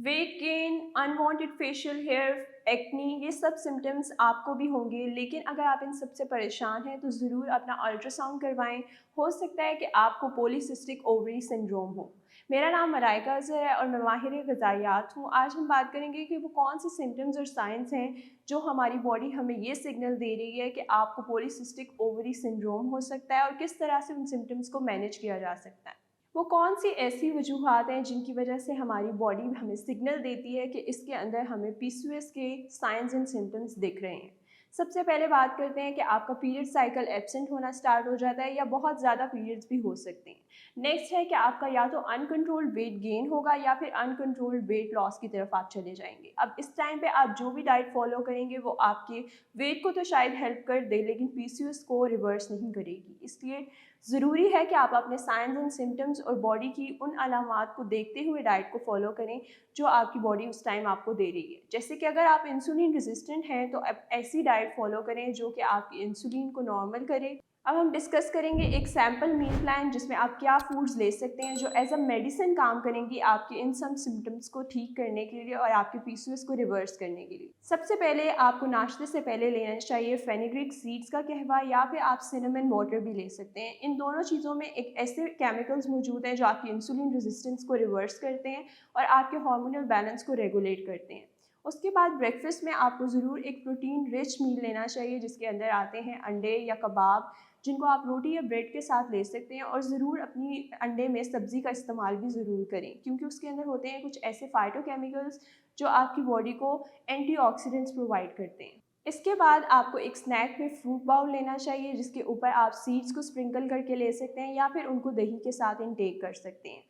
Wait gain, unwanted facial hair, acne, ये सब symptoms आपको भी होंगे। लेकिन अगर आप इन सब से परेशान हैं तो ज़रूर अपना अल्ट्रासाउंड करवाएं। हो सकता है कि आपको पॉलीसिस्टिक ओवरी सिंड्रोम हो। मेरा नाम मलाइका अज़हर है और मैं माहिर ग़िज़ायात हूँ। आज हम बात करेंगे कि वो कौन से सिम्टम्स और साइंस हैं जो हमारी बॉडी हमें ये सिग्नल दे रही है कि आपको पॉलीसिस्टिक ओवरी सिंड्रोम हो सकता है और किस तरह से उन सिम्टम्स को मैनेज किया जा सकता है। वो कौन सी ऐसी वजूहात हैं जिनकी वजह से हमारी बॉडी हमें सिग्नल देती है कि इसके अंदर हमें पीसीओएस के साइंस एंड सिम्टम्स दिख रहे हैं। सबसे पहले बात करते हैं कि आपका पीरियड साइकिल एब्सेंट होना स्टार्ट हो जाता है या बहुत ज़्यादा पीरियड्स भी हो सकते हैं। नेक्स्ट है कि आपका या तो अनकंट्रोल्ड वेट गेन होगा या फिर अनकंट्रोल्ड वेट लॉस की तरफ आप चले जाएंगे। अब इस टाइम पे आप जो भी डाइट फॉलो करेंगे वो आपके वेट को तो शायद हेल्प कर दे लेकिन पीसीओएस को रिवर्स नहीं करेगी। इसलिए ज़रूरी है कि आप अपने साइंस एंड सिम्टम्स और बॉडी की उन अलामात को देखते हुए डाइट को फॉलो करें जो आपकी बॉडी उस टाइम आपको दे रही है। जैसे कि अगर आप इंसुलिन रेजिस्टेंट हैं तो आप ऐसी डाइट फॉलो करें जो कि आपकी इंसुलिन को नॉर्मल करे। अब हम डिस्कस करेंगे एक सैम्पल मील प्लान जिसमें आप क्या फूड्स ले सकते हैं जो एज अ मेडिसिन काम करेंगी आपके इन सब सिम्टम्स को ठीक करने के लिए और आपके पीसीओएस को रिवर्स करने के लिए। सबसे पहले आपको नाश्ते से पहले लेना चाहिए फेनिग्रिक सीड्स का कहवा या फिर आप सिनेमन वाटर भी ले सकते हैं। इन दोनों चीज़ों में एक ऐसे केमिकल्स मौजूद हैं जो आपकी इंसुलिन रेजिस्टेंस को रिवर्स करते हैं और आपके हार्मोनल बैलेंस को रेगुलेट करते हैं। उसके बाद ब्रेकफास्ट में आपको ज़रूर एक प्रोटीन रिच मील लेना चाहिए जिसके अंदर आते हैं अंडे या कबाब जिनको आप रोटी या ब्रेड के साथ ले सकते हैं और ज़रूर अपनी अंडे में सब्ज़ी का इस्तेमाल भी ज़रूर करें क्योंकि उसके अंदर होते हैं कुछ ऐसे फाइटोकेमिकल्स जो आपकी बॉडी को एंटीऑक्सीडेंट्स प्रोवाइड करते हैं। इसके बाद आपको एक स्नैक में फ्रूट बाउल लेना चाहिए जिसके ऊपर आप सीड्स को स्प्रिंकल करके ले सकते हैं या फिर उनको दही के साथ इनटेक कर सकते हैं।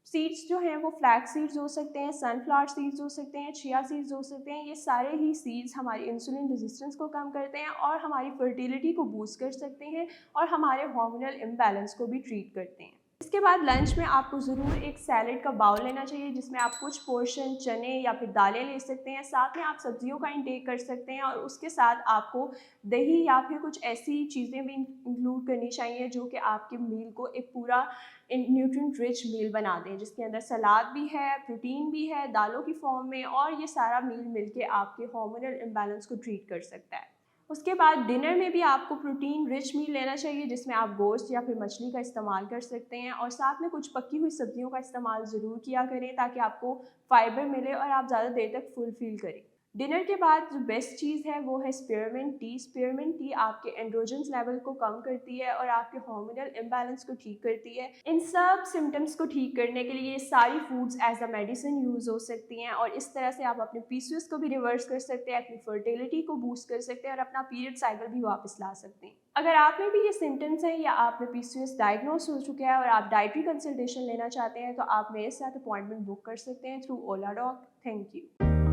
सीड्स जो हैं वो फ्लैक्स सीड्स हो सकते हैं, सनफ्लावर सीड्स हो सकते हैं, चिया सीड्स हो सकते हैं। ये सारे ही सीड्स हमारी इंसुलिन रेजिस्टेंस को कम करते हैं और हमारी फर्टिलिटी को बूस्ट कर सकते हैं और हमारे हार्मोनल इम्बैलेंस को भी ट्रीट करते हैं। इसके बाद लंच में आपको ज़रूर एक सैलेड का बाउल लेना चाहिए जिसमें आप कुछ पोर्शन चने या फिर दालें ले सकते हैं। साथ में आप सब्जियों का इंटेक कर सकते हैं और उसके साथ आपको दही या फिर कुछ ऐसी चीज़ें भी इंक्लूड करनी चाहिए जो कि आपके मील को एक पूरा न्यूट्रिएंट रिच मील बना दें जिसके अंदर सलाद भी है, प्रोटीन भी है दालों की फॉर्म में और ये सारा मील मिलके आपके हार्मोनल इम्बैलेंस को ट्रीट कर सकता है। उसके बाद डिनर में भी आपको प्रोटीन रिच मील लेना चाहिए जिसमें आप गोश्त या फिर मछली का इस्तेमाल कर सकते हैं और साथ में कुछ पकी हुई सब्जियों का इस्तेमाल ज़रूर किया करें ताकि आपको फाइबर मिले और आप ज़्यादा देर तक फुल फील करें। डिनर के बाद जो बेस्ट चीज़ है वो है स्पीयरमिंट टी। स्पीयरमिंट टी आपके एंड्रोजन्स लेवल को कम करती है और आपके हार्मोनल इम्बैलेंस को ठीक करती है। इन सब सिम्टम्स को ठीक करने के लिए ये सारी foods as a medicine use हो सकती हैं और इस तरह से आप अपने पीसीओएस को भी रिवर्स कर सकते हैं, अपनी फर्टिलिटी को बूस्ट कर सकते हैं और अपना पीरियड साइकिल भी वापस ला सकते हैं। अगर आप में भी ये सिम्टम्स हैं या आप में पीसीओएस डायग्नोस हो चुका है और आप डाइटरी कंसल्टेशन लेना चाहते हैं तो आप मेरे साथ अपॉइंटमेंट बुक कर सकते हैं through Ola dog. Thank you.